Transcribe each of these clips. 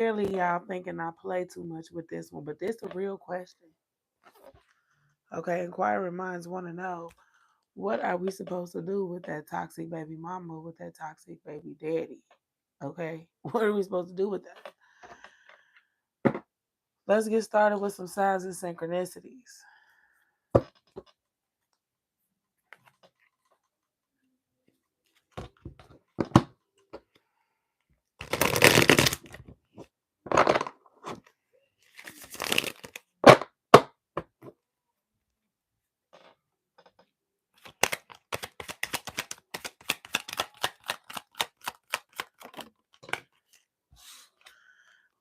Clearly, y'all thinking I play too much with this one, but this is a real question. Okay, inquiring minds want to know, what are we supposed to do with that toxic baby mama, with that toxic baby daddy? Okay, what are we supposed to do with that? Let's get started with some signs and synchronicities.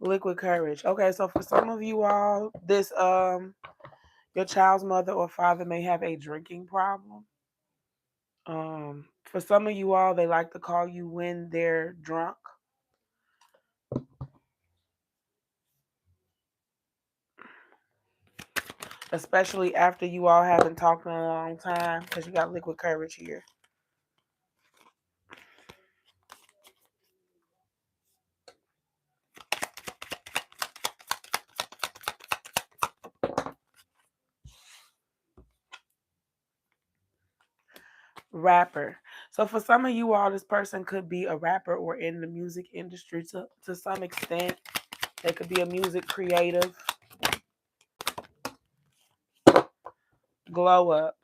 Liquid courage. Okay, so for some of you all, this your child's mother or father may have a drinking problem. For some of you all, they like to call you when they're drunk. Especially after you all haven't talked in a long time, because you got liquid courage here. Rapper. So for some of you all, this person could be a rapper or in the music industry to some extent. They could be a music creative. Glow up.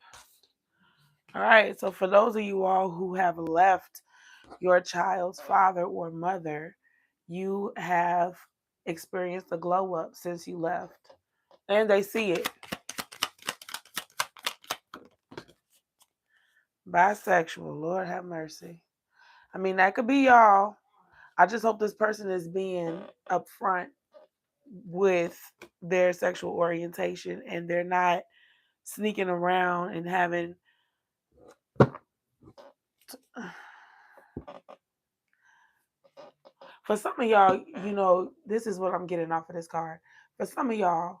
All right, so for those of you all who have left your child's father or mother, you have experienced a glow up since you left. And they see it. Bisexual, Lord have mercy. I mean, that could be y'all. I just hope this person is being upfront with their sexual orientation and they're not sneaking around and having. For some of y'all, this is what I'm getting off of this card. For some of y'all,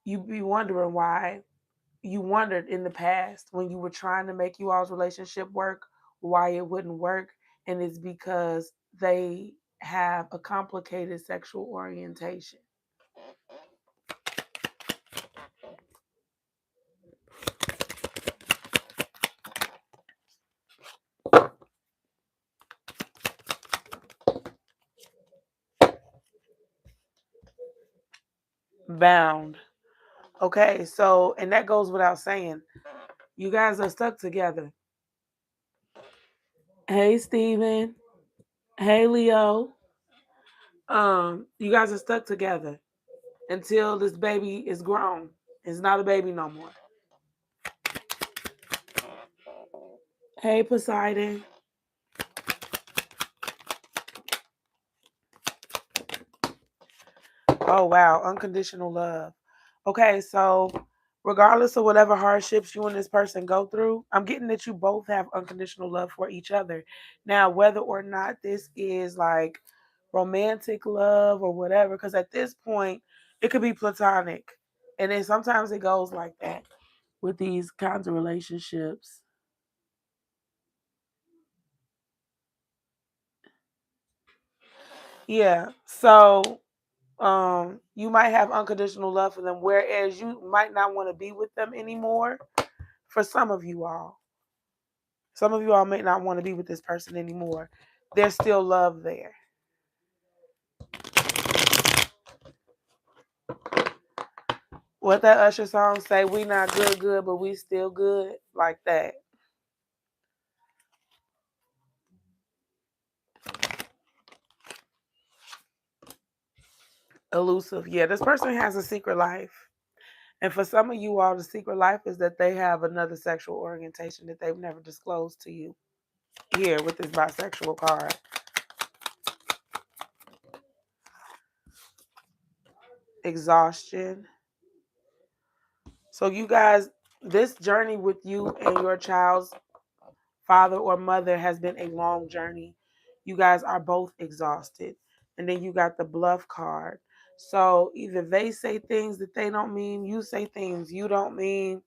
you be wondering why. You wondered in the past when you were trying to make you all's relationship work, why it wouldn't work. And it's because they have a complicated sexual orientation. Bound. Okay, so, and that goes without saying, you guys are stuck together. Hey, Steven. Hey, Leo. You guys are stuck together until this baby is grown. It's not a baby no more. Hey, Poseidon. Oh, wow. Unconditional love. Okay, so regardless of whatever hardships you and this person go through, I'm getting that you both have unconditional love for each other. Now, whether or not this is like romantic love or whatever, because at this point, it could be platonic. And then sometimes it goes like that with these kinds of relationships. Yeah. So you might have unconditional love for them, whereas you might not want to be with them anymore. For some of you all, may not want to be with this person anymore. There's still love there. What that Usher song say? We not good, good, but we still good, like that. Elusive. Yeah, this person has a secret life. And for some of you all, the secret life is that they have another sexual orientation that they've never disclosed to you. Here with this bisexual card. Exhaustion. So you guys, this journey with you and your child's father or mother has been a long journey. You guys are both exhausted. And then you got the bluff card. So either they say things that they don't mean, you say things you don't mean.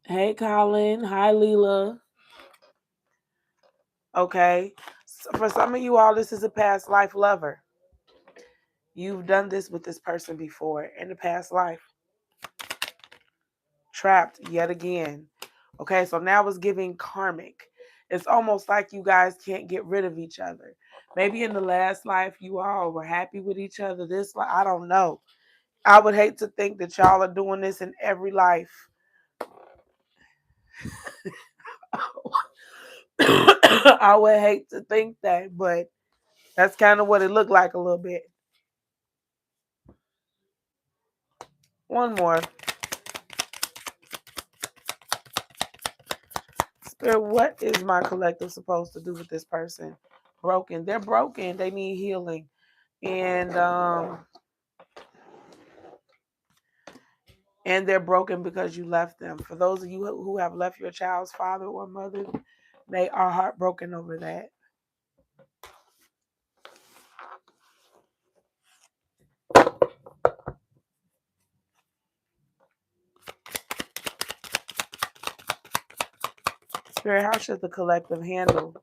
Hey, Colin. Hi, Leela. Okay? So for some of you all, this is a past life lover. You've done this with this person before in the past life. Trapped yet again. Okay, so now it's giving karmic. It's almost like you guys can't get rid of each other. Maybe in the last life you all were happy with each other. This life, I don't know. I would hate to think that y'all are doing this in every life. I would hate to think that, but that's kind of what it looked like a little bit. One more. Spirit, what is my collective supposed to do with this person? Broken. They're broken. They need healing. And they're broken because you left them. For those of you who have left your child's father or mother, they are heartbroken over that. Spirit, how should the collective handle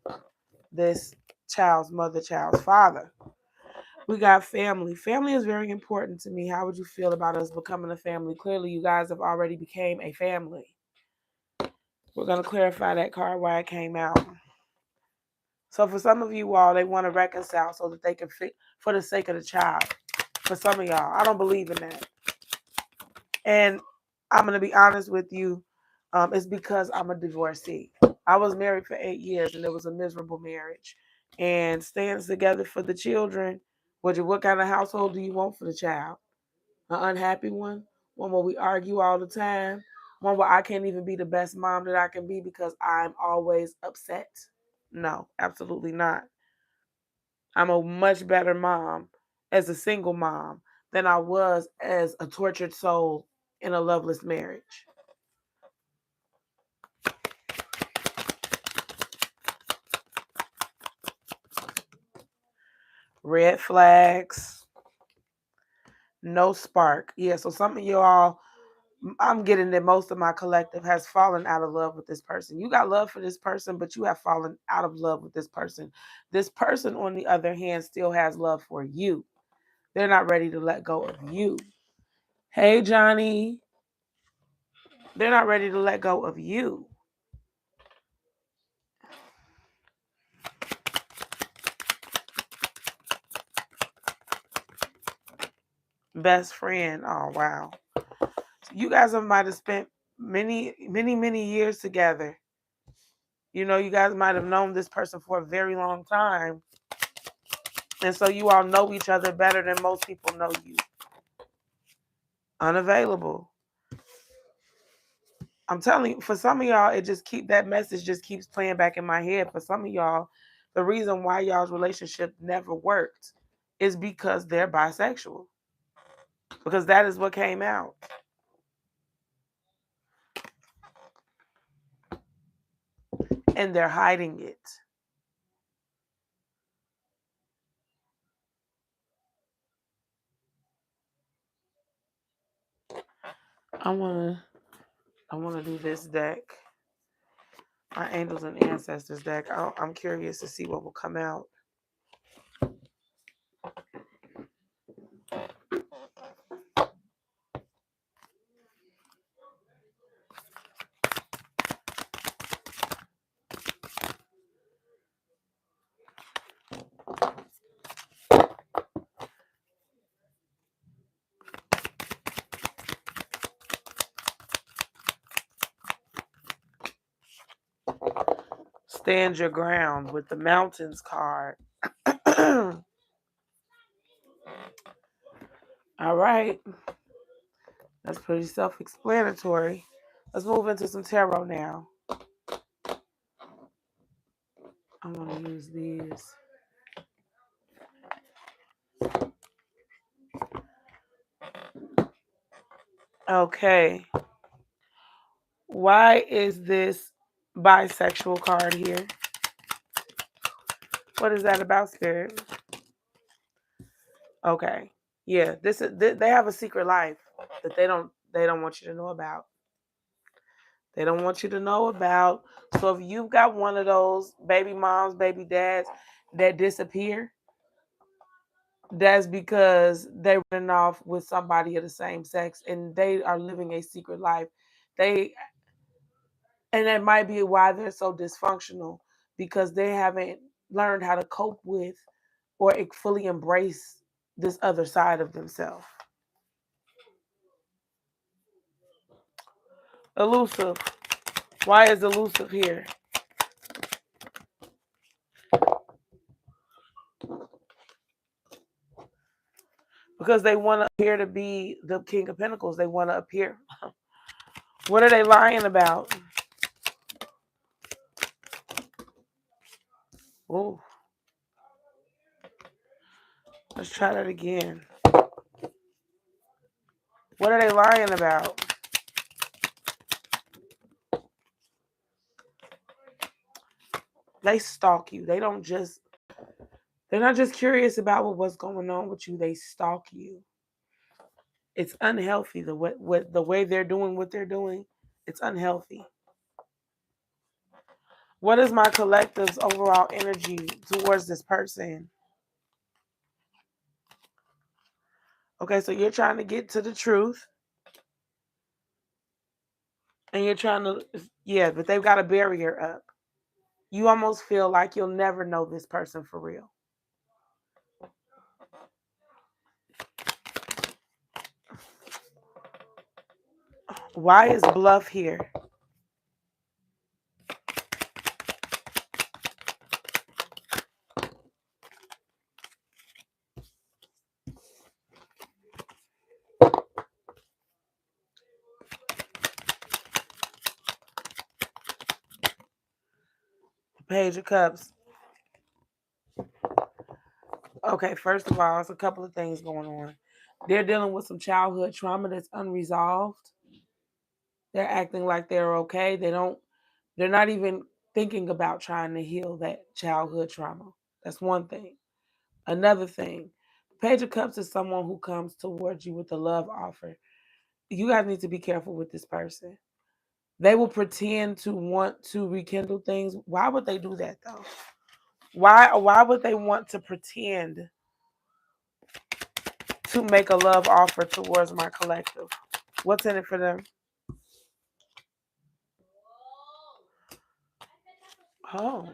this child's mother, child's father? We got family. Family is very important to me. How would you feel about us becoming a family? Clearly, you guys have already became a family. We're going to clarify that card why it came out. So for some of you all, they want to reconcile so that they can fit for the sake of the child. For some of y'all, I don't believe in that. And I'm going to be honest with you. It's because I'm a divorcee. I was married for 8 years and it was a miserable marriage. And stands together for the children. What kind of household do you want for the child? An unhappy one? One where we argue all the time? One where I can't even be the best mom that I can be because I'm always upset? No, absolutely not. I'm a much better mom as a single mom than I was as a tortured soul in a loveless marriage. Red flags, no spark. Yeah, so some of y'all, I'm getting that most of my collective has fallen out of love with this person. You got love for this person, but you have fallen out of love with this person. This person, on the other hand, still has love for you. They're not ready to let go of you. Hey, Johnny. They're not ready to let go of you. Best friend. Oh, wow. You guys might have spent many years together. You know, you guys might have known this person for a very long time. And so you all know each other better than most people know you. Unavailable. I'm telling you, for some of y'all, that message just keeps playing back in my head. For some of y'all, the reason why y'all's relationship never worked is because they're bisexual. Because that is what came out. And they're hiding it. I wanna do this deck. My Angels and Ancestors deck. I'm curious to see what will come out. Stand your ground with the Mountains card. All right. That's pretty self-explanatory. Let's move into some tarot now. I'm going to use these. Okay. Why is this bisexual card here? What is that about, Spirit? Okay. Yeah, they have a secret life that they don't want you to know about. They don't want you to know about. So if you've got one of those baby moms, baby dads that disappear, that's because they're running off with somebody of the same sex and they are living a secret life. They and that might be why they're so dysfunctional, because they haven't learned how to cope with or fully embrace this other side of themselves. Elusive. Why is elusive here? Because they want to appear to be the King of Pentacles. They want to appear. What are they lying about? Ooh. Let's try that again. What are they lying about? They stalk you. They're not just curious about what's going on with you. They stalk you. It's unhealthy. The way they're doing what they're doing, it's unhealthy. What is my collective's overall energy towards this person? Okay, so you're trying to get to the truth. And you're trying to, yeah, but they've got a barrier up. You almost feel like you'll never know this person for real. Why is bluff here? Page of Cups. Okay, first of all, it's a couple of things going on. They're dealing with some childhood trauma that's unresolved. They're acting like they're okay. They're not even thinking about trying to heal that childhood trauma. That's one thing. Another thing, Page of Cups is someone who comes towards you with a love offer. You guys need to be careful with this person. They will pretend to want to rekindle things. Why would they do that though? Why would they want to pretend to make a love offer towards my collective? What's in it for them? Oh.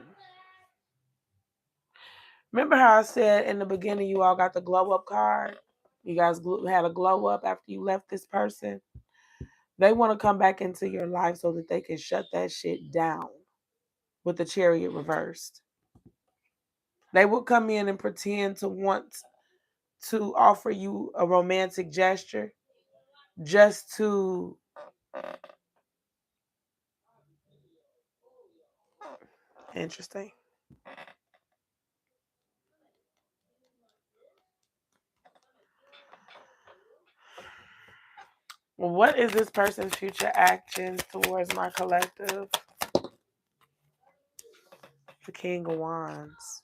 Remember how I said in the beginning you all got the glow up card? You guys had a glow up after you left this person. They want to come back into your life so that they can shut that shit down with the Chariot reversed. They will come in and pretend to want to offer you a romantic gesture just to interesting. What is this person's future actions towards my collective? The King of Wands.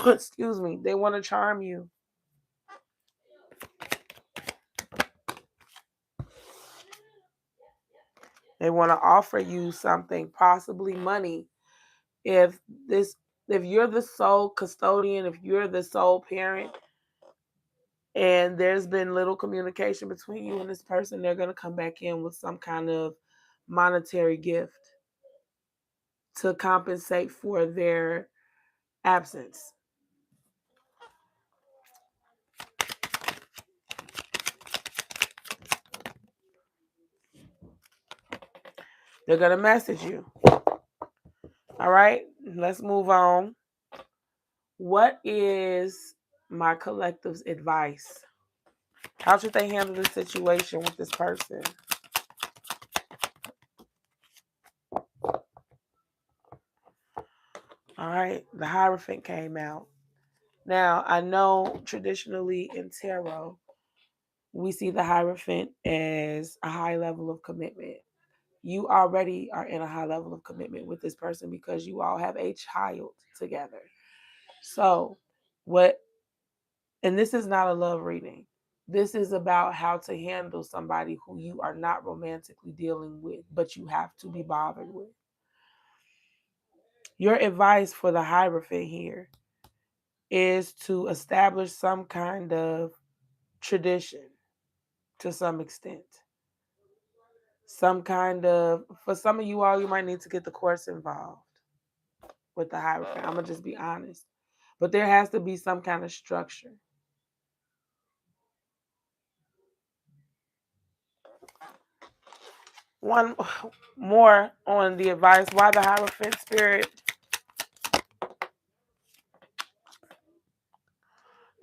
Excuse me. They want to charm you. They want to offer you something, possibly money. If this if you're the sole custodian, if you're the sole parent, and there's been little communication between you and this person, they're going to come back in with some kind of monetary gift to compensate for their absence. They're going to message you. All right, let's move on. What is my collective's advice? How should they handle the situation with this person? All right, the Hierophant came out. Now, I know traditionally in tarot, we see the Hierophant as a high level of commitment. You already are in a high level of commitment with this person because you all have a child together. So, what And this is not a love reading. This is about how to handle somebody who you are not romantically dealing with, but you have to be bothered with. Your advice for the Hierophant here is to establish some kind of tradition to some extent. Some kind of, for some of you all, you might need to get the course involved with the Hierophant. I'm going to just be honest. But there has to be some kind of structure. One more on the advice. Why the Hierophant spirit?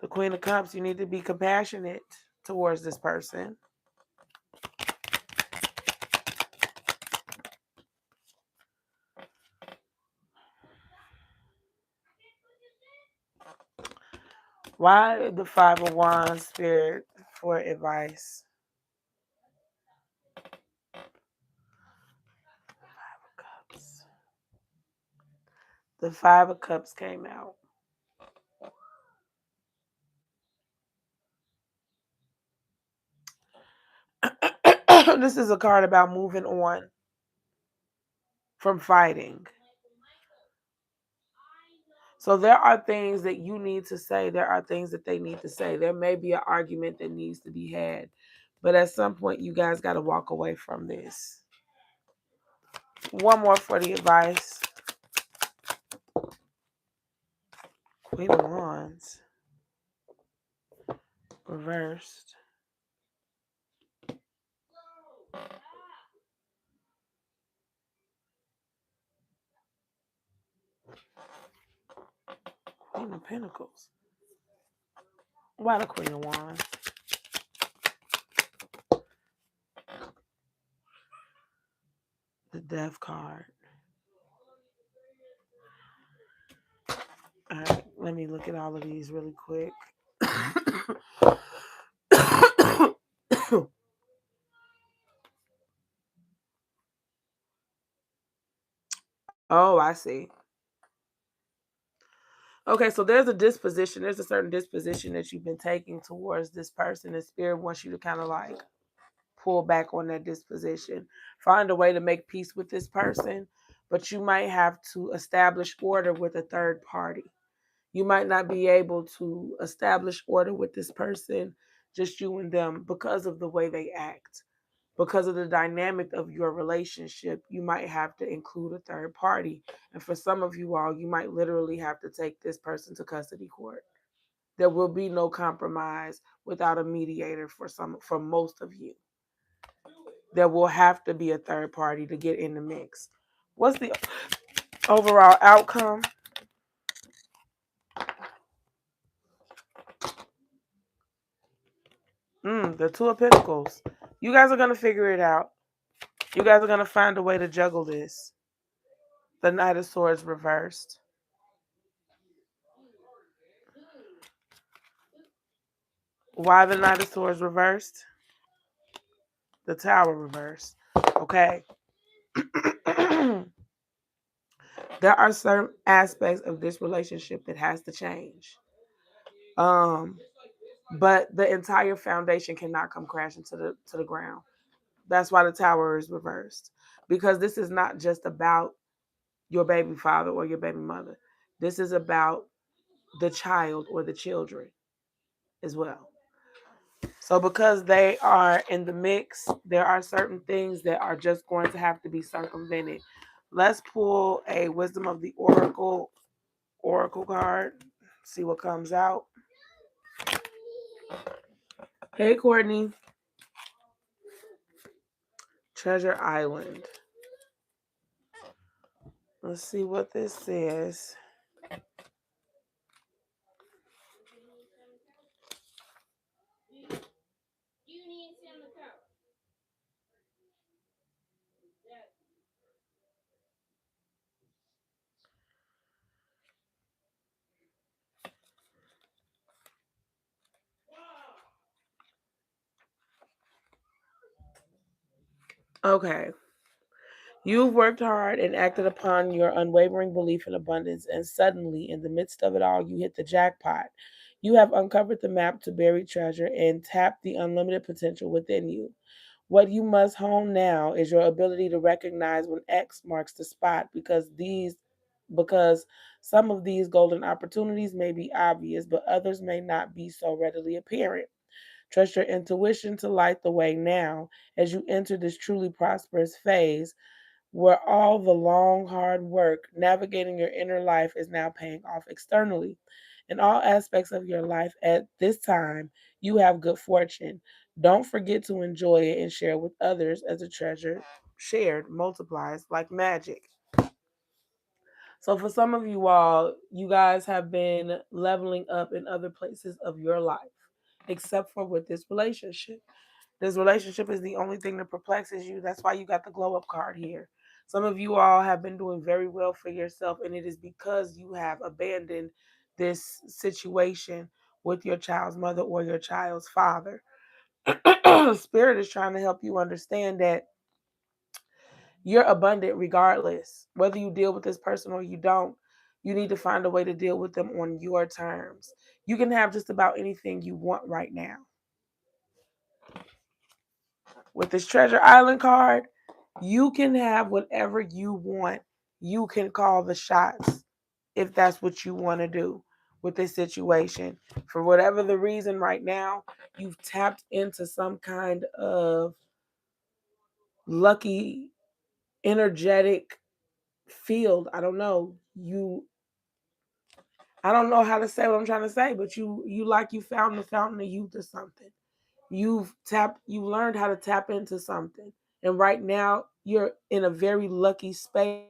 The Queen of Cups, you need to be compassionate towards this person. Why the Five of Wands spirit for advice? Five of Cups. The Five of Cups came out. This is a card about moving on from fighting. So there are things that you need to say. There are things that they need to say. There may be an argument that needs to be had. But at some point, you guys got to walk away from this. One more for the advice. Queen of Wands. Reversed. Queen of Pentacles. Why the Queen of Wands? The Death card. All right, let me look at all of these really quick. Oh, I see. Okay, so there's a disposition. There's a certain disposition that you've been taking towards this person. The spirit wants you to kind of like pull back on that disposition. Find a way to make peace with this person, but you might have to establish order with a third party. You might not be able to establish order with this person, just you and them, because of the way they act. Because of the dynamic of your relationship, you might have to include a third party. And for some of you all, you might literally have to take this person to custody court. There will be no compromise without a mediator for most of you. There will have to be a third party to get in the mix. What's the overall outcome? The Two of Pentacles. You guys are going to figure it out. You guys are going to find a way to juggle this. The Knight of Swords reversed. Why the Knight of Swords reversed? The Tower reversed. Okay. There are certain aspects of this relationship that has to change. But the entire foundation cannot come crashing to the ground. That's why the Tower is reversed. Because this is not just about your baby father or your baby mother. This is about the child or the children as well. So because they are in the mix, there are certain things that are just going to have to be circumvented. Let's pull a Wisdom of the Oracle card. See what comes out. Hey, Courtney. Treasure Island. Let's see what this says. Okay. You've worked hard and acted upon your unwavering belief in abundance, and suddenly, in the midst of it all, you hit the jackpot. You have uncovered the map to buried treasure and tapped the unlimited potential within you. What you must hone now is your ability to recognize when X marks the spot because some of these golden opportunities may be obvious, but others may not be so readily apparent. Trust your intuition to light the way now as you enter this truly prosperous phase where all the long, hard work navigating your inner life is now paying off externally. In all aspects of your life at this time, you have good fortune. Don't forget to enjoy it and share with others as a treasure shared multiplies like magic. So, for some of you all, you guys have been leveling up in other places of your life, except for with this relationship. This relationship is the only thing that perplexes you. That's why you got the glow up card here. Some of you all have been doing very well for yourself, and it is because you have abandoned this situation with your child's mother or your child's father. Spirit is trying to help you understand that you're abundant regardless. Whether you deal with this person or you don't, you need to find a way to deal with them on your terms. You can have just about anything you want right now. With this Treasure Island card, you can have whatever you want. You can call the shots if that's what you want to do with this situation. For whatever the reason right now, you've tapped into some kind of lucky, energetic field. I don't know how to say what I'm trying to say, but you like you found the fountain of youth or something. You learned how to tap into something. And right now you're in a very lucky space.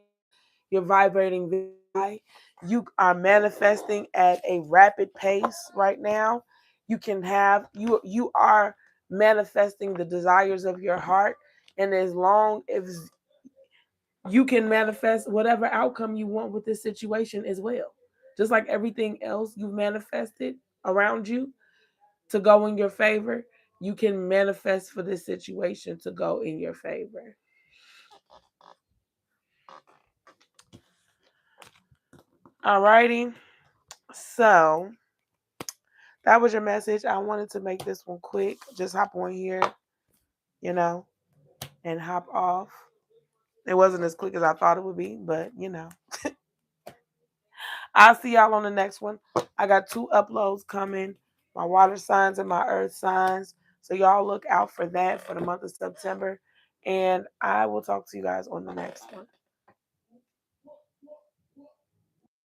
You're vibrating very high. You are manifesting at a rapid pace right now. You are manifesting the desires of your heart. And as long as you can manifest whatever outcome you want with this situation as well. Just like everything else you've manifested around you to go in your favor, you can manifest for this situation to go in your favor. Alrighty. So that was your message. I wanted to make this one quick. Just hop on here, you know, and hop off. It wasn't as quick as I thought it would be, but I'll see y'all on the next one. I got 2 uploads coming, my water signs and my earth signs. So y'all look out for that for the month of September. And I will talk to you guys on the next one.